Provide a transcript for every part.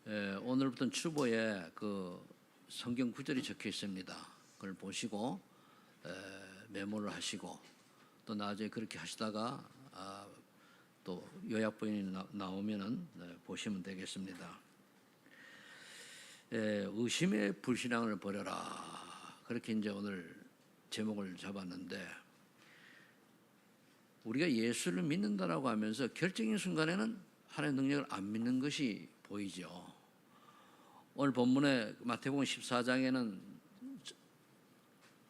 오늘부터는 추보에 그 성경 구절이 적혀 있습니다. 그걸 보시고 메모를 하시고 또 나중에 그렇게 하시다가 또 요약본이 나오면은 보시면 되겠습니다. 의심의 불신앙을 버려라. 그렇게 이제 오늘 제목을 잡았는데, 우리가 예수를 믿는다라고 하면서 결정적인 순간에는 하나님의 능력을 안 믿는 것이 보이죠. 오늘 본문에 마태복음 14장에는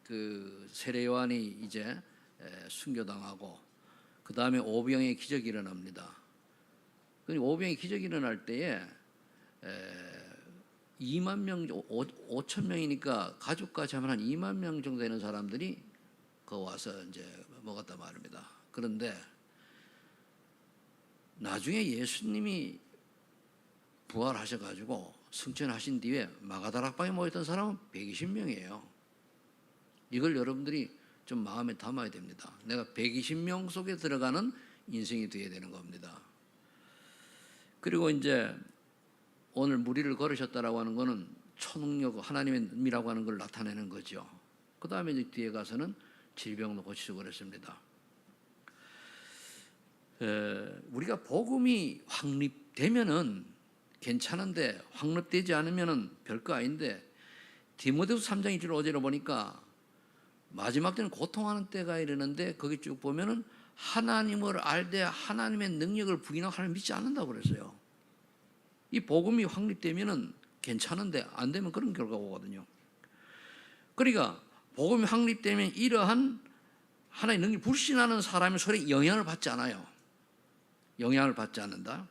그 세례 요한이 이제 순교당하고 그 다음에 오병의 기적이 일어납니다. 오병의 기적이 일어날 때에 2만 명, 5천 명이니까 가족까지 하면 한 2만 명 정도 되는 사람들이 그 와서 이제 먹었단 말입니다. 그런데 나중에 예수님이 부활하셔가지고 승천하신 뒤에 마가다락방에 모였던 사람은 120명이에요. 이걸 여러분들이 좀 마음에 담아야 됩니다. 내가 120명 속에 들어가는 인생이 되어야 되는 겁니다. 그리고 이제 오늘 무리를 걸으셨다라고 하는 것은 초능력, 하나님의 의미라고 하는 걸 나타내는 거죠. 그 다음에 이제 뒤에 가서는 질병도 고치시고 그랬습니다. 우리가 복음이 확립되면은 괜찮은데 확립되지 않으면은 별거 아닌데, 디모데후서 3장 1절 5절을 보니까 마지막 때는 고통하는 때가 이르는데 거기 쭉 보면은 하나님을 알되 하나님의 능력을 부인하고 하나님 믿지 않는다고 그랬어요. 이 복음이 확립되면은 괜찮은데 안 되면 그런 결과가 오거든요. 그러니까 복음이 확립되면 이러한 하나님의 능력을 불신하는 사람의 소리에 영향을 받지 않아요. 영향을 받지 않는다.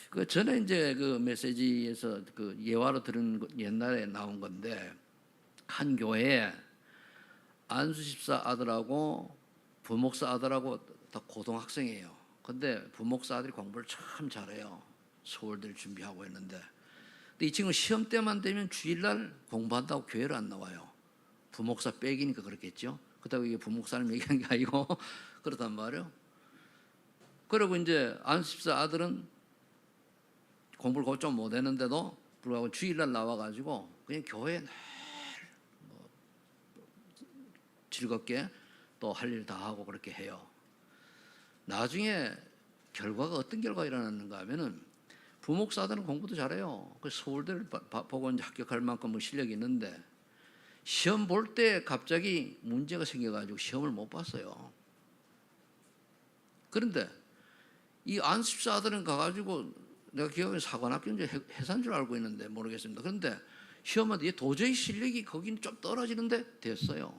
그 전에 이제 그 메시지에서 그 예화로 들은 옛날에 나온 건데, 한 교회에 안수집사 아들하고 부목사 아들하고 다 고등학생이에요. 근데 부목사 아들이 공부를 참 잘해요. 서울대를 준비하고 있는데, 근데 이 친구 시험 때만 되면 주일날 공부한다고 교회를 안 나와요. 부목사 빼기니까 그렇겠죠. 그렇다고 이게 부목사를 얘기한 게 아니고 그렇단 말이에요. 그리고 이제 안수집사 아들은 공부를 좀 못했는데도 불구하고 주일날 나와가지고 그냥 교회에 늘 즐겁게 또 할 일 다 하고 그렇게 해요. 나중에 결과가 어떤 결과가 일어났는가 하면은, 부목사들은 공부도 잘해요. 그 서울대를 보고 이제 합격할 만큼 실력이 있는데 시험 볼 때 갑자기 문제가 생겨가지고 시험을 못 봤어요. 그런데 이 안수집사 아들은 가가지고, 내가 기억에 사관학교 이제 회사인 줄 알고 있는데 모르겠습니다. 그런데 시험하는데 도저히 실력이 거기는 좀 떨어지는데 됐어요.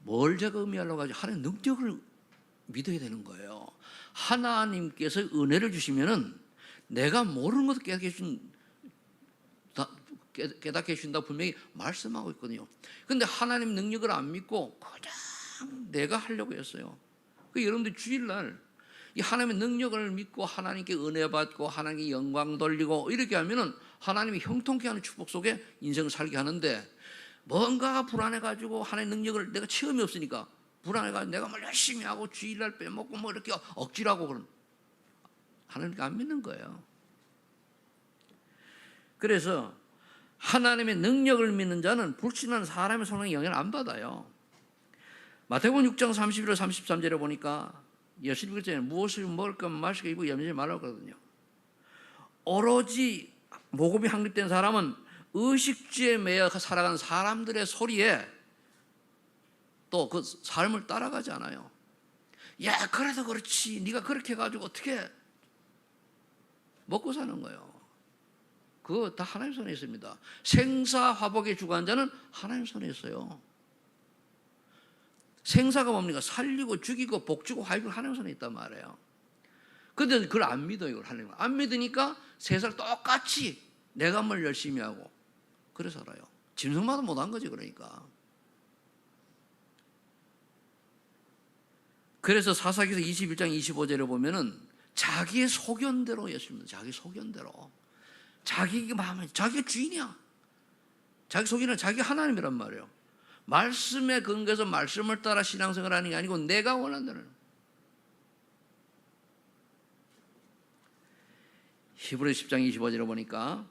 뭘 제가 의미하려고 하지? 하나님의 능력을 믿어야 되는 거예요. 하나님께서 은혜를 주시면은 내가 모르는 것도 깨닫게 해준다고 분명히 말씀하고 있거든요. 그런데 하나님 능력을 안 믿고 그냥 내가 하려고 했어요. 여러분들 주일날 이 하나님의 능력을 믿고 하나님께 은혜 받고 하나님께 영광 돌리고 이렇게 하면은 하나님이 형통케 하는 축복 속에 인생을 살게 하는데, 뭔가 불안해가지고 하나님의 능력을 내가 체험이 없으니까 불안해가지고 내가 뭘 열심히 하고 주일날 빼먹고 뭐 이렇게 억지라고 그런, 하나님께 안 믿는 거예요. 그래서 하나님의 능력을 믿는 자는 불신하는 사람의 성령의 영향을 안 받아요. 마태복음 6장 31절 33절에 보니까 예수님 그랬잖아요. 무엇을 먹을까 마실까 입고 염려하지 말라고 그러거든요. 오로지 복음이 확립된 사람은 의식주에 매여 살아가는 사람들의 소리에 또 그 삶을 따라가지 않아요. 야, 그래도 그렇지. 네가 그렇게 해가지고 어떻게 먹고 사는 거예요. 그거 다 하나님 손에 있습니다. 생사화복의 주관자는 하나님 손에 있어요. 생사가 뭡니까? 살리고 죽이고 복주고 화이고 하나님 손에 있단 말이에요. 그런데 그걸 안 믿어요. 이걸 하나님 안 믿으니까 세상 똑같이 내가 뭘 열심히 하고 그래 살아요. 짐승마다 못한 거지. 그러니까. 그래서 사사기서 21장 25절에 보면은 자기의 소견대로 예수님은 자기 소견대로, 자기 마음에, 자기가 주인이야. 자기 소견은 자기 하나님이란 말이에요. 말씀에 근거해서 말씀을 따라 신앙생활 하는 게 아니고 내가 원하는 대로. 히브리서 10장 25절에 보니까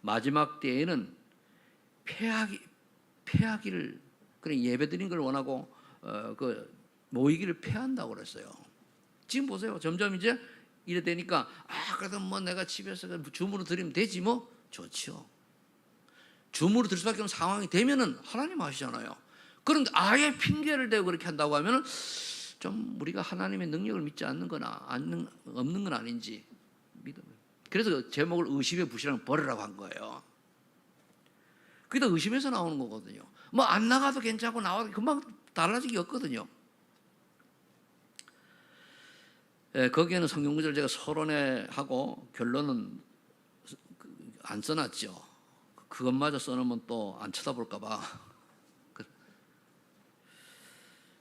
마지막 때에는 패하기를, 그래 예배드리는 걸 원하고 그 모이기를 패한다고 그랬어요. 지금 보세요. 점점 이제 이래 되니까 그래도 뭐 내가 집에서 주무로 드리면 되지 뭐 좋죠. 주무로 드릴 수밖에 없는 상황이 되면은 하나님 아시잖아요. 그런데 아예 핑계를 대고 그렇게 한다고 하면은 좀 우리가 하나님의 능력을 믿지 않는 거나 없는 건 아닌지 믿어요. 그래서 제목을 의심의 부실함을 버리라고 한 거예요. 그게 다 의심에서 나오는 거거든요. 뭐 안 나가도 괜찮고 나와도 금방 달라지기 없거든요. 거기에는 성경 구절 제가 서론에 하고 결론은 안 써놨죠. 그것마저 써놓으면 또 안 쳐다볼까 봐.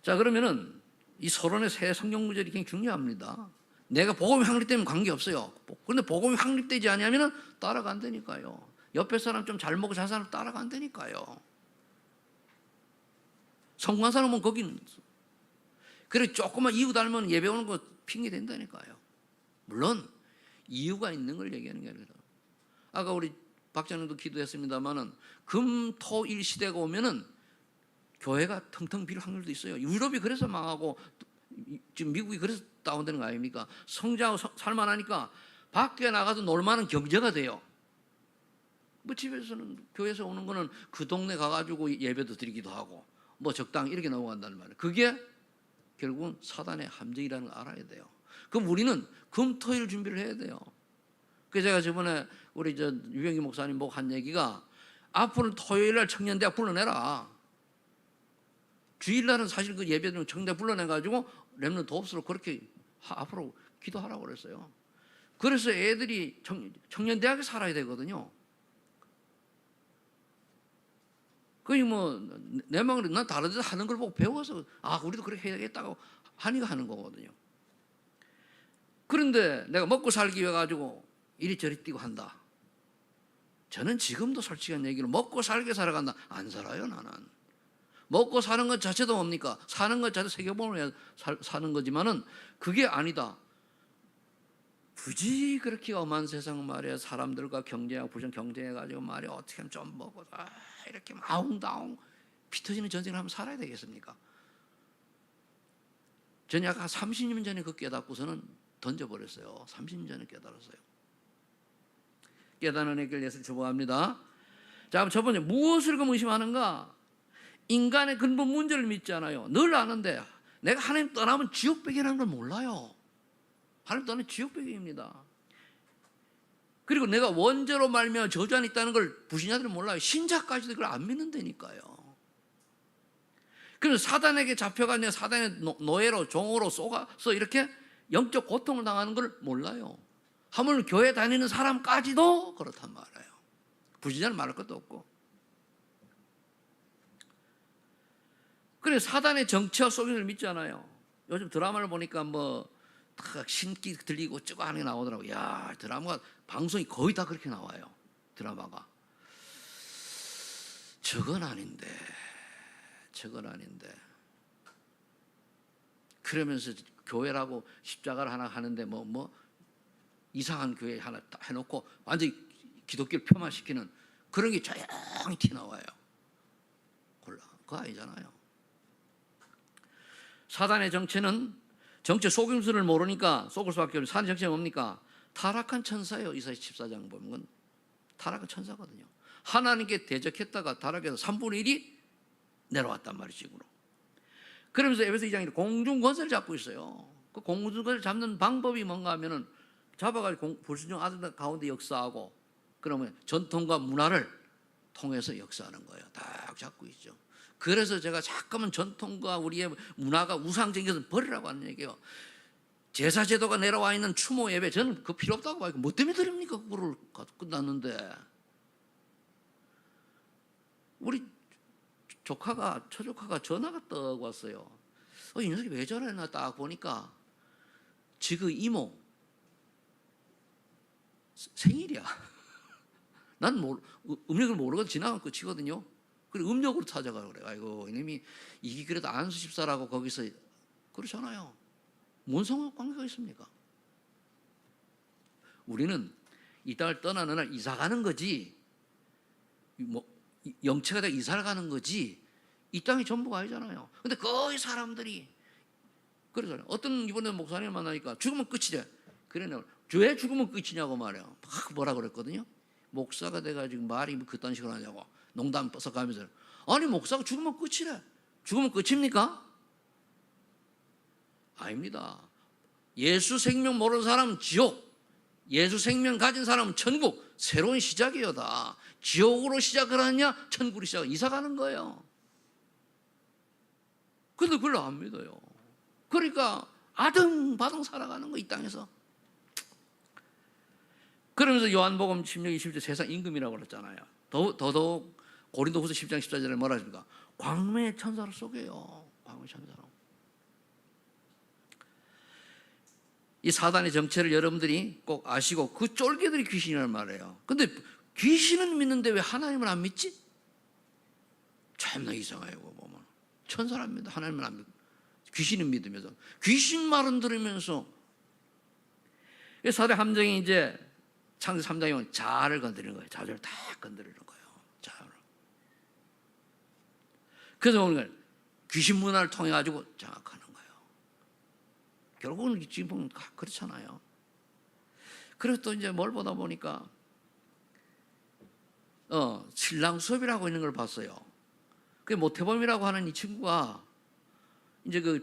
자, 그러면은 이 서론의 새 성경 구절이 굉장히 중요합니다. 내가 복음이 확립되면 관계없어요. 그런데 복음이 확립되지 않으면 따라간다니까요. 옆에 사람 좀 잘 먹고 잘 사람 따라간다니까요. 성공한 사람은 거기는 그래 조금만 이유 닮으면 예배 오는 거 핑계 된다니까요. 물론 이유가 있는 걸 얘기하는 게 아니라 아까 우리 박장님도 기도했습니다마는 금토일 시대가 오면은 교회가 텅텅 빌 확률도 있어요. 유럽이 그래서 망하고 지금 미국이 그래서 다운되는 거 아닙니까? 성장하고 살만하니까 밖에 나가서 놀만한 경제가 돼요. 뭐 집에서는 교회에서 오는 거는 그 동네 가가지고 예배도 드리기도 하고 뭐 적당히 이렇게 넘어간다는 말이에요. 그게 결국은 사단의 함정이라는 걸 알아야 돼요. 그럼 우리는 금토일 준비를 해야 돼요. 그래서 제가 저번에 우리 유병기 목사님 보고 한 얘기가 앞으로 토요일날 청년대학 불러내라. 주일날은 사실 그 예배는 청년대학 불러내가지고 렘넌트 도읍스로 그렇게 앞으로 기도하라고 그랬어요. 그래서 애들이 청년대학에 살아야 되거든요. 그게 뭐 내 마음으로 난 다른 데서 하는 걸 보고 배워서 우리도 그렇게 해야겠다고 하니까 하는 거거든요. 그런데 내가 먹고 살기 위해 가지고 이리저리 뛰고 한다. 저는 지금도 솔직한 얘기로 먹고 살게 살아간다. 안 살아요 나는. 먹고 사는 것 자체도 뭡니까? 사는 것 자체도 세계보험을 사는 거지만은 그게 아니다. 굳이 그렇게 엄한 세상 말이야 사람들과 경쟁하고 부정 경쟁해가지고 말이야 어떻게 하면 좀 먹고 이렇게 아웅다웅 피 터지는 전쟁을 하면 살아야 되겠습니까? 저는 약간 30년 전에 그 깨닫고서는 던져버렸어요. 30년 전에 깨달았어요. 깨닫는 해결 예수를 주목합니다. 자, 첫 번째 무엇을 그럼 의심하는가? 인간의 근본 문제를 믿지 않아요. 늘 아는데 내가 하나님 떠나면 지옥배경이라는 걸 몰라요. 하나님 떠나면 지옥배경입니다. 그리고 내가 원죄로 말미암아 저주 안에 있다는 걸 불신자들은 몰라요. 신자까지도 그걸 안 믿는다니까요. 그래서 사단에게 잡혀가 내가 사단의 노예로 종으로 쏘가서 이렇게 영적 고통을 당하는 걸 몰라요. 하물며 교회 다니는 사람까지도 그렇단 말이에요. 불신자는 말할 것도 없고. 그래 사단의 정치와 속임을 믿잖아요. 요즘 드라마를 보니까 뭐 신기 들리고 쩌고 하는 게 나오더라고요. 야, 드라마가 방송이 거의 다 그렇게 나와요. 드라마가. 저건 아닌데. 그러면서 교회라고 십자가를 하나 하는데 뭐 이상한 교회 하나 해놓고 완전히 기독교를 폄하시키는 그런 게 조용히 튀어나와요. 그거 아니잖아요. 사단의 정체는 정체 속임수를 모르니까 속을 수밖에 없는 사단의 정체는 뭡니까? 타락한 천사예요. 이사야 14장 보면 타락한 천사거든요. 하나님께 대적했다가 타락해서 3분의 1이 내려왔단 말이죠. 지금으로. 그러면서 에베소 2장에 공중 권세를 잡고 있어요. 그 공중 권세를 잡는 방법이 뭔가 하면은 잡아가지고 불순종 아들 가운데 역사하고 그러면 전통과 문화를 통해서 역사하는 거예요. 딱 잡고 있죠. 그래서 제가 잠깐만 전통과 우리의 문화가 우상적인 것을 버리라고 하는 얘기예요. 제사 제도가 내려와 있는 추모 예배 저는 그거 필요 없다고 봐요. 뭐 때문에 드립니까? 그거를 끝났는데 우리 처조카가 전화가 떠 왔어요. 이 녀석이 왜 저러나 딱 보니까 지그 이모 생일이야. 난 음력을 모르고 지나간 끝이거든요. 그리고 음력으로 찾아가라 그래. 아이고 이놈이 이게 그래도 안수 집사라고 거기서 그러잖아요. 뭔 상관관계가 있습니까? 우리는 이 땅을 떠나는 날 이사 가는 거지. 뭐 영체가 다 이사를 가는 거지. 이 땅이 전부가 아니잖아요. 근데 거의 사람들이 그러잖아요. 어떤 이번에 목사님 만나니까 죽으면 끝이래. 그래, 왜 죽으면 끝이냐고 말이야. 막 뭐라 그랬거든요. 목사가 돼가지고 말이 그딴 식으로 하냐고 농담 뻗어가면서, 아니 목사가 죽으면 끝이래. 죽으면 끝입니까? 아닙니다. 예수 생명 모르는 사람은 지옥, 예수 생명 가진 사람은 천국, 새로운 시작이요. 다 지옥으로 시작을 하느냐 천국으로 이사 가는 거예요. 근데 그걸 안 믿어요. 그러니까 아등바등 살아가는 거, 이 땅에서. 그러면서 요한복음 16, 20절 세상 임금이라고 그랬잖아요. 더더욱 고린도후서 10장 14절에 뭐라 하십니까? 광명의 천사로 속여요. 광명의 천사로. 이 사단의 정체를 여러분들이 꼭 아시고, 그 쫄개들이 귀신이란 말이에요. 근데 귀신은 믿는데 왜 하나님을 안 믿지? 참나 이상해요. 보면 천사를 안 믿어, 하나님을 안 믿어. 귀신은 믿으면서, 귀신 말은 들으면서. 사대 함정이 이제 창세 3장에 보면 자아를 건드리는 거예요. 자아를 다 건드리는 거예요. 자아를. 그래서 오늘 귀신 문화를 통해 가지고 장악하는 거예요. 결국은 지금 보면 그렇잖아요. 그래서 또 이제 뭘 보다 보니까 신랑 수업이라고 있는 걸 봤어요. 그 모태범이라고 하는 이 친구가 이제 그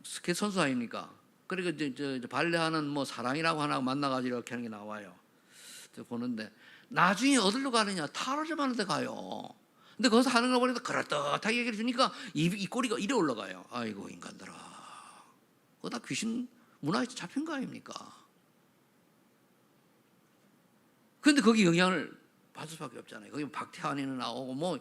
스케이트 선수 아닙니까? 그리고 이제 발레하는 뭐 사랑이라고 하나 만나가지고 이렇게 하는 게 나와요. 보는데 나중에 어디로 가느냐? 타로점 하는 데 가요. 근데 거기서 하는 거 보니까 그럴듯하게 얘기해 주니까 이 꼬리가 이래 올라가요. 아이고 인간들아, 그거 다 귀신 문화에 잡힌 거 아닙니까? 근데 거기 영향을 받을 수밖에 없잖아요. 거기 박태환이는 나오고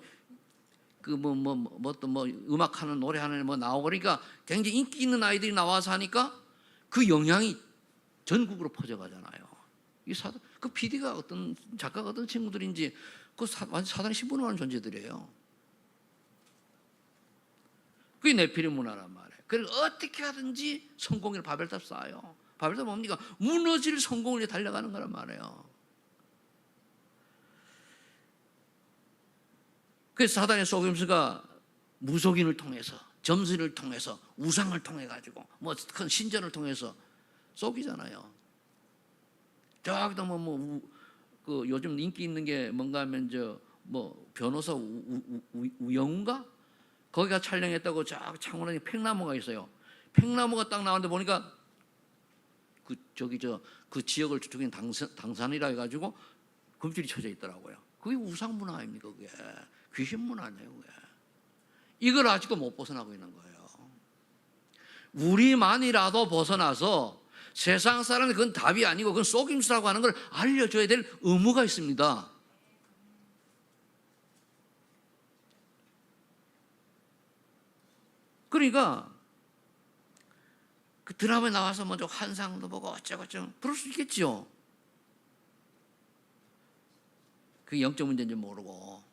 또 음악하는 노래하는 나오고, 그러니까 굉장히 인기 있는 아이들이 나와서 하니까 그 영향이 전국으로 퍼져가잖아요. 그 PD가 어떤 작가가 어떤 친구들인지 완전 사단에 신분하는 존재들이에요. 그게 네피림 문화란 말이에요. 그래서 어떻게 하든지 성공을 바벨탑 쌓아요. 바벨탑 뭡니까? 무너질 성공을 위해 달려가는 거란 말이에요. 그래서 사단의 속임수가 무속인을 통해서, 점술을 통해서, 우상을 통해 가지고 큰 신전을 통해서 속이잖아요. 저기도 그 요즘 인기 있는 게 뭔가 하면 변호사 우영우인가? 거기가 촬영했다고 저 창원에 팽나무가 있어요. 팽나무가 딱 나왔는데 보니까 그 지역을 주축인 당산이라 해가지고 금줄이 쳐져 있더라고요. 그게 우상 문화 아닙니까? 그게 귀신 문화네요. 그게. 이걸 아직도 못 벗어나고 있는 거예요. 우리만이라도 벗어나서 세상 사람은 그건 답이 아니고 그건 속임수라고 하는 걸 알려줘야 될 의무가 있습니다. 그러니까 그 드라마에 나와서 먼저 환상도 보고 어쩌고저쩌고 그럴 수 있겠죠. 그게 영적 문제인지 모르고.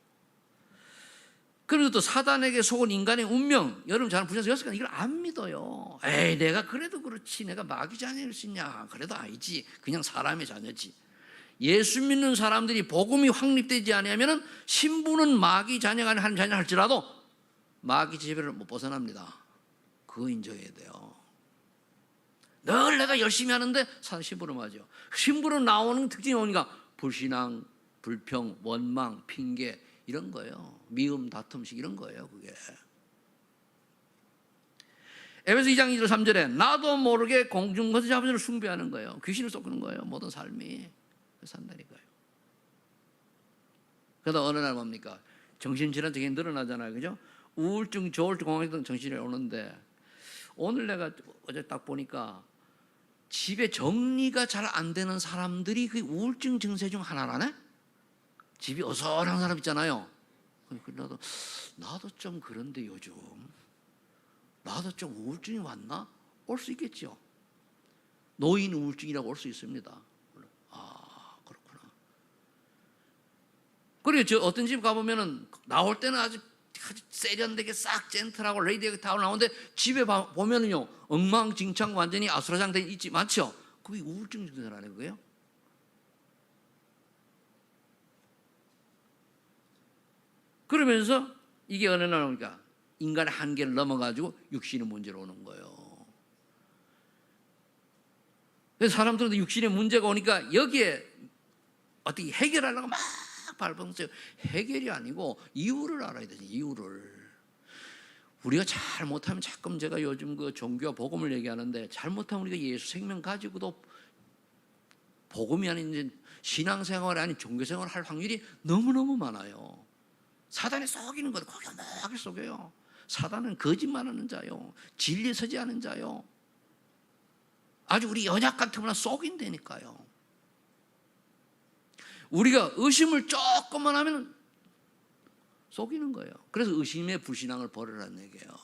그리고 또 사단에게 속은 인간의 운명, 여러분 저는 부셔서 여섯 이걸 안 믿어요. 에이, 내가 그래도 그렇지, 내가 마귀 자녀일 수 있냐? 그래도 아니지, 그냥 사람의 자녀지. 예수 믿는 사람들이 복음이 확립되지 않으면 신부는 마귀 자녀가 하는 자녀 할지라도 마귀 지배를 못 벗어납니다. 그거 인정해야 돼요. 늘 내가 열심히 하는데 사단 신부를 맞아요. 신부로 나오는 특징이 뭐니까 불신앙, 불평, 원망, 핑계 이런 거예요. 미움, 다툼식 이런 거예요. 그게. 에베소 2장 2절 3절에 나도 모르게 공중거지 잡으를 숭배하는 거예요. 귀신을 쫓는 거예요. 모든 삶이. 산다니까요. 그러다 어느 날 뭡니까? 정신질환 되게 늘어나잖아요. 그죠? 우울증, 조울증, 공황증 정신이 오는데 오늘 내가 어제 딱 보니까 집에 정리가 잘 안 되는 사람들이 그 우울증 증세 중 하나라네? 집이 어설한 사람 있잖아요. 나도 좀 그런데 요즘 나도 좀 우울증이 왔나? 올 수 있겠죠. 노인 우울증이라고 올 수 있습니다. 아, 그렇구나. 그리고 저 어떤 집 가보면은 나올 때는 아주 세련되게 싹 젠틀하고 레이디하게 다 나오는데 집에 보면은요 엉망진창 완전히 아수라장된 있지 많죠. 그게 우울증 증세라는 거예요. 그러면서 이게 어느 날 오니까 인간의 한계를 넘어가지고 육신의 문제로 오는 거예요. 그래서 사람들도 육신의 문제가 오니까 여기에 어떻게 해결하려고 막 발버둥쳐요. 해결이 아니고 이유를 알아야 되지. 이유를. 우리가 잘못하면 자꾸 제가 요즘 그 종교와 복음을 얘기하는데 잘못하면 우리가 예수 생명 가지고도 복음이 아닌 이제 신앙생활이 아닌 종교생활을 할 확률이 너무너무 많아요. 사단에 속이는 거도 거기하게 속여요. 사단은 거짓말하는 자요, 진리에 서지 않은 자요, 아주 우리 연약 같으면 속인다니까요. 우리가 의심을 조금만 하면 속이는 거예요. 그래서 의심의 불신앙을 버리라는 얘기예요.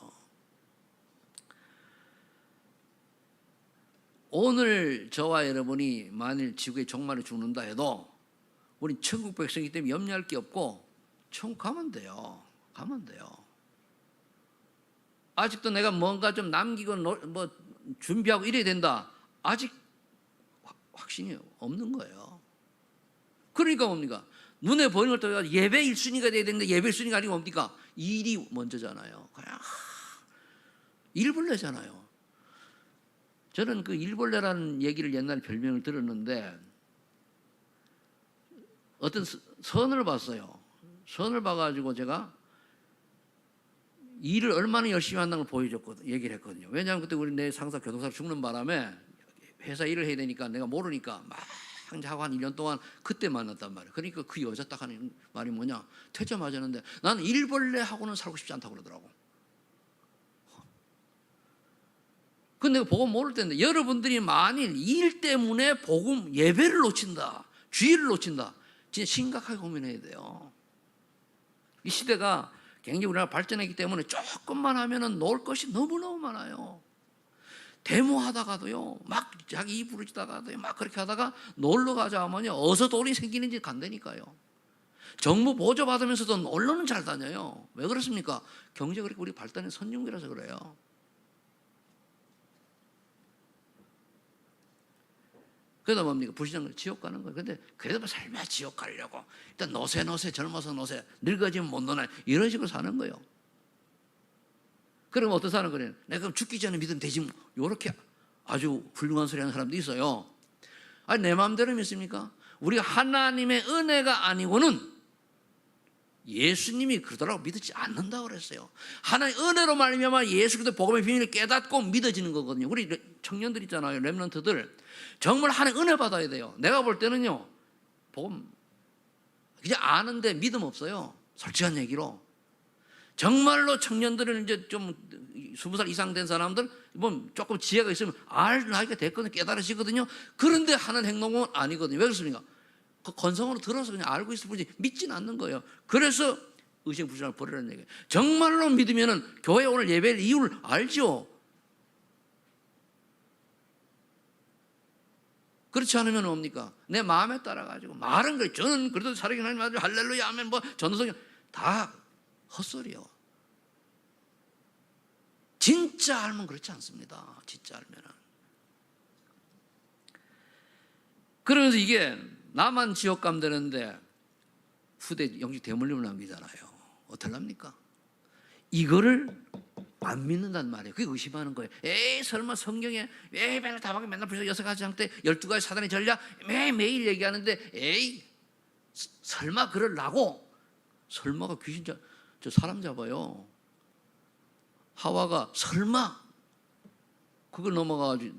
오늘 저와 여러분이 만일 지구에 종말에 죽는다 해도 우린 천국 백성이기 때문에 염려할 게 없고 천국 가면 돼요. 가면 돼요. 아직도 내가 뭔가 좀 남기고 뭐 준비하고 이래야 된다. 아직 확신이 없는 거예요. 그러니까 뭡니까? 눈에 보이는 걸 떠나서 예배 1순위가 돼야 되는데 예배 1순위가 아니고 뭡니까? 일이 먼저잖아요. 그냥 일벌레잖아요. 저는 그 일벌레라는 얘기를 옛날에 별명을 들었는데 어떤 선을 봤어요. 선을 봐가지고 제가 일을 얼마나 열심히 한다는 걸 보여줬거든요. 얘기를 했거든요. 왜냐하면 그때 우리 내 상사 교통사고 죽는 바람에 회사 일을 해야 되니까 내가 모르니까 막 하고 한 1년 동안 그때 만났단 말이에요. 그러니까 그 여자 딱 하는 말이 뭐냐, 퇴짜 맞았는데 나는 일벌레하고는 살고 싶지 않다고 그러더라고. 근데 내가 복음 모를 때인데 여러분들이 만일 일 때문에 복음 예배를 놓친다, 주의를 놓친다, 진짜 심각하게 고민해야 돼요. 이 시대가 굉장히 우리나라 발전했기 때문에 조금만 하면은 놓을 것이 너무너무 많아요. 데모하다가도요, 막 자기 입 부르지다가도요, 막 그렇게 하다가 놀러 가자 하면요, 어서 돈이 생기는지 간다니까요. 정부 보조 받으면서도 놀러는 잘 다녀요. 왜 그렇습니까? 경제가 그렇게 우리 발달의 선진국이라서 그래요. 그러다 뭡니까? 불신앙을 지옥 가는 거예요. 근데 그래도 설마 지옥 가려고 일단 노세 젊어서 노세, 늙어지면 못 노나 이런 식으로 사는 거예요. 그럼 어떤 사람은 그래요? 내가 그럼 죽기 전에 믿으면 되지 뭐. 이렇게 아주 훌륭한 소리 하는 사람도 있어요. 아니 내 마음대로 믿습니까? 우리가 하나님의 은혜가 아니고는 예수님이 그러더라고 믿지 않는다고 그랬어요. 하나님의 은혜로 말미암아 예수 그리스도 복음의 비밀을 깨닫고 믿어지는 거거든요. 우리 청년들 있잖아요, 렘넌트들. 정말 하나님 은혜 받아야 돼요. 내가 볼 때는요, 복음 그냥 아는데 믿음 없어요. 솔직한 얘기로. 정말로 청년들은 이제 좀 20살 이상 된 사람들 뭐 조금 지혜가 있으면 알 나이가 됐거든요. 깨달으시거든요. 그런데 하는 행동은 아니거든요. 왜 그렇습니까? 그 건성으로 들어서 그냥 알고 있을 뿐이지 믿지는 않는 거예요. 그래서 의심 불신을 버리라는 얘기예요. 정말로 믿으면은 교회 오늘 예배를 이유를 알죠. 그렇지 않으면 뭡니까? 내 마음에 따라가지고 말은 그래. 저는 그래도 살아계신 하나님 아들 할렐루야 하면 뭐 전도성 다 헛소리요. 진짜 알면 그렇지 않습니다. 진짜 알면은. 그러면서 이게 나만 지옥 가면 되는데 후대 영적 대물림을 남기잖아요. 어떡합니까? 이거를 안 믿는단 말이에요. 그게 의심하는 거예요. 에이 설마 성경에 왜 맨날 다방에 맨날 벌써 6가지 장대 12가지 사단의 전략 매일 얘기하는데 에이 설마 그러려고. 설마가 귀신 저 사람 잡아요. 하와가 설마 그걸 넘어가가지고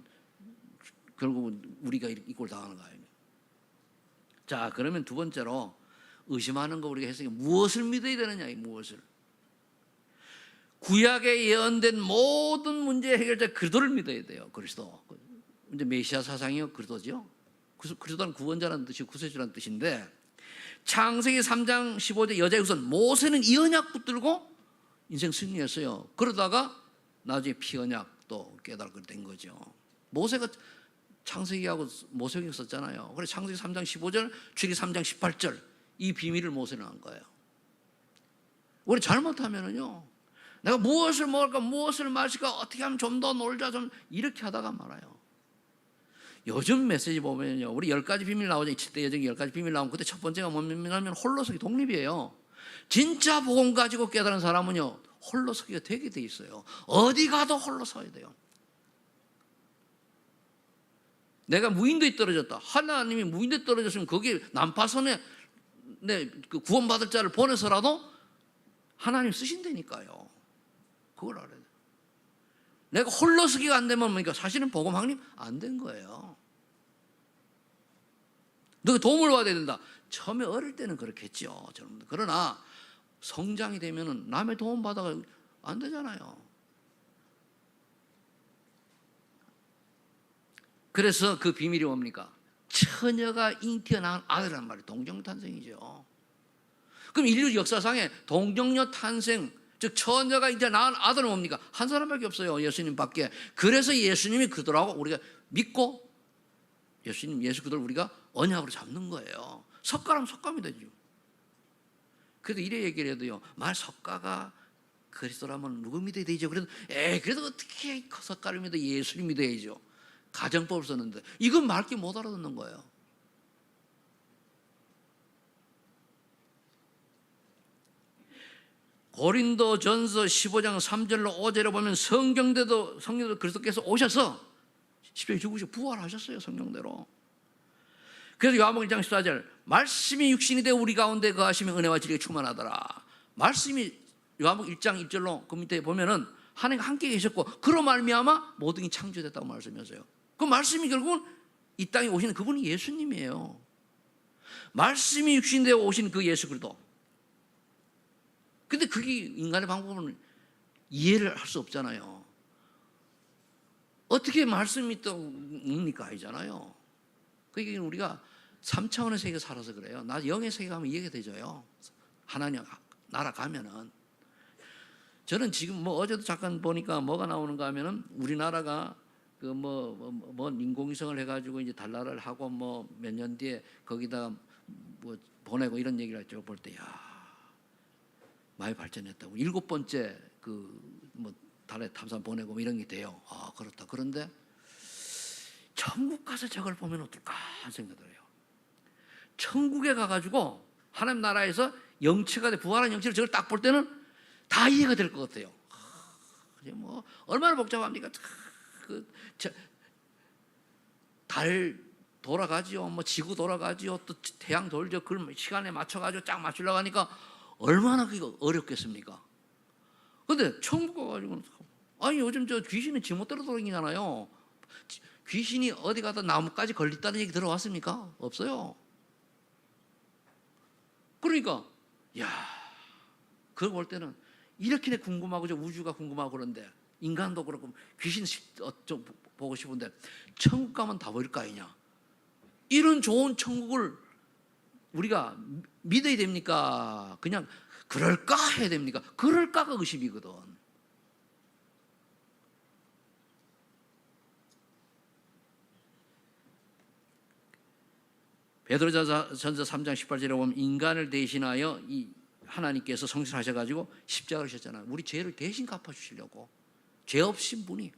결국은 우리가 이 꼴 당하는 거 아닙니까? 자, 그러면 두 번째로 의심하는 거 우리가 했으니까 무엇을 믿어야 되느냐, 무엇을. 구약에 예언된 모든 문제 해결자 그리스도를 믿어야 돼요. 그리스도. 이제 메시아 사상이요, 그리스도죠. 그리스도는 구원자라는 뜻이 구세주라는 뜻인데, 창세기 3장 15절 여자의 후손 모세는 이 언약 붙들고 인생 승리했어요. 그러다가 나중에 피 언약도 깨달게 된 거죠. 모세가 창세기하고 모세기 썼잖아요. 그래서 창세기 3장 15절, 출애굽기 3장 18절 이 비밀을 모세는 한 거예요. 우리 잘못하면은요, 내가 무엇을 먹을까, 무엇을 마실까, 어떻게 하면 좀 더 놀자, 좀 이렇게 하다가 말아요. 요즘 메시지 보면요, 우리 10가지 비밀 나오죠. 7대 여정이 10가지 비밀 나오면 그때 첫 번째가 뭐냐면 홀로서기 독립이에요. 진짜 복음 가지고 깨달은 사람은요, 홀로 서기가 되게 돼 있어요. 어디 가도 홀로 서야 돼요. 내가 무인도에 떨어졌다. 하나님이 무인도에 떨어졌으면 거기 난파선에 내 그 구원받을 자를 보내서라도 하나님 쓰신다니까요. 그걸 알아야 돼요. 내가 홀로 서기가 안 되면 그러니까 사실은 복음 확립 안 된 거예요. 너 도움을 받아야 된다. 처음에 어릴 때는 그렇겠죠. 여러분들. 그러나 성장이 되면은 남의 도움 받아가 안 되잖아요. 그래서 그 비밀이 뭡니까? 처녀가 잉태어 낳은 아들이란 말이 동정녀 탄생이죠. 그럼 인류 역사상에 동정녀 탄생, 즉 처녀가 이제 낳은 아들은 뭡니까? 한 사람밖에 없어요. 예수님밖에. 그래서 예수님이 그들하고 우리가 믿고 예수님, 예수 그들 우리가 언약으로 잡는 거예요. 석가라면 석가면 되죠. 그래도 이래 얘기를 해도요, 말 석가가 그리스도라면 누구 믿어야 되죠? 그래도 어떻게 석가를 믿어? 예수님 믿어야죠. 가정법을 썼는데 이건 말게 못 알아듣는 거예요. 고린도전서 15장 3절로 5절에 보면 성경대도 그리스도께서 오셔서 십자가에 죽으시고 부활하셨어요. 성경대로. 그래서 요한복음 1장 14절 말씀이 육신이 되어 우리 가운데 거하시며 은혜와 진리가 충만하더라. 말씀이 요한복음 1장 1절로 그 밑에 보면은 하나님과 함께 계셨고 그로 말미암아 모든 게 창조됐다고 말씀하세요. 그 말씀이 결국은 이 땅에 오시는 그분이 예수님이에요. 말씀이 육신 되어 오신 그 예수 그리스도. 근데 그게 인간의 방법은 이해를 할 수 없잖아요. 어떻게 말씀이 또 뭡니까? 아니잖아요. 그러니까 우리가 3차원의 세계에 살아서 그래요. 나 영의 세계 가면 이해가 되죠. 하나님 나라 가면은. 저는 지금 어제도 잠깐 보니까 뭐가 나오는가 하면은 우리나라가 그 인공위성을 해가지고 이제 달나라를 하고 몇 년 뒤에 거기다가 보내고 이런 얘기를 했죠. 볼 때, 야, 많이 발전했다고. 7번째 달에 탐사 보내고 이런 게 돼요. 아, 그렇다. 그런데 천국 가서 저걸 보면 어떨까 하는 생각을 해요. 천국에 가가지고 하나님 나라에서 영체가 돼 부활한 영체를 저걸 딱 볼 때는 다 이해가 될 것 같아요. 얼마나 복잡합니까? 달 돌아가지요, 지구 돌아가지요, 또 태양 돌죠. 그 시간에 맞춰가지고 쫙 맞추려고 하니까 얼마나 그게 어렵겠습니까? 근데 천국 가가지고는 아니 요즘 저 귀신은 지멋대로 돌아다니잖아요. 귀신이 어디 가다 나무까지 걸렸다는 얘기 들어왔습니까? 없어요. 그러니까 야, 그거 볼 때는 이렇게 궁금하고 저 우주가 궁금하고 그런데 인간도 그렇고 귀신 좀 보고 싶은데 천국 가면 다 보일 거 아니냐. 이런 좋은 천국을 우리가 믿어야 됩니까? 그냥 그럴까 해야 됩니까? 그럴까가 의심이거든. 베드로전서 3장 18절에 보면 인간을 대신하여 이 하나님께서 성실하셔가지고 십자가를 지셨잖아요. 우리 죄를 대신 갚아주시려고. 죄 없신 분이.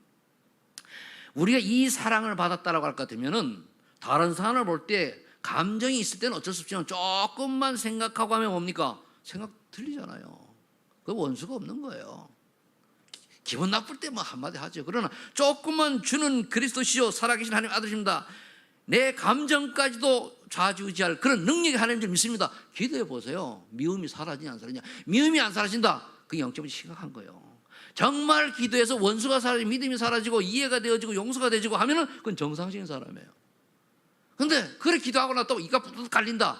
우리가 이 사랑을 받았다라고 할 것 같으면은 다른 사람을 볼 때 감정이 있을 때는 어쩔 수 없지만 조금만 생각하고 하면 뭡니까? 생각 틀리잖아요. 그 원수가 없는 거예요. 기분 나쁠 때 한마디 하죠. 그러나 조금만 주는 그리스도시요 살아계신 하나님 아들이십니다. 내 감정까지도 좌지우지할 그런 능력이 하나님 줄 믿습니다. 기도해 보세요. 미움이 사라지냐 안 사라지냐. 미움이 안 사라진다. 그게 영적으로 심각한 거예요. 정말 기도해서 원수가 사라지고 믿음이 사라지고 이해가 되어지고 용서가 되어지고 하면은 그건 정상적인 사람이에요. 근데 그래 기도하고 나서 또 이가 푸득 갈린다.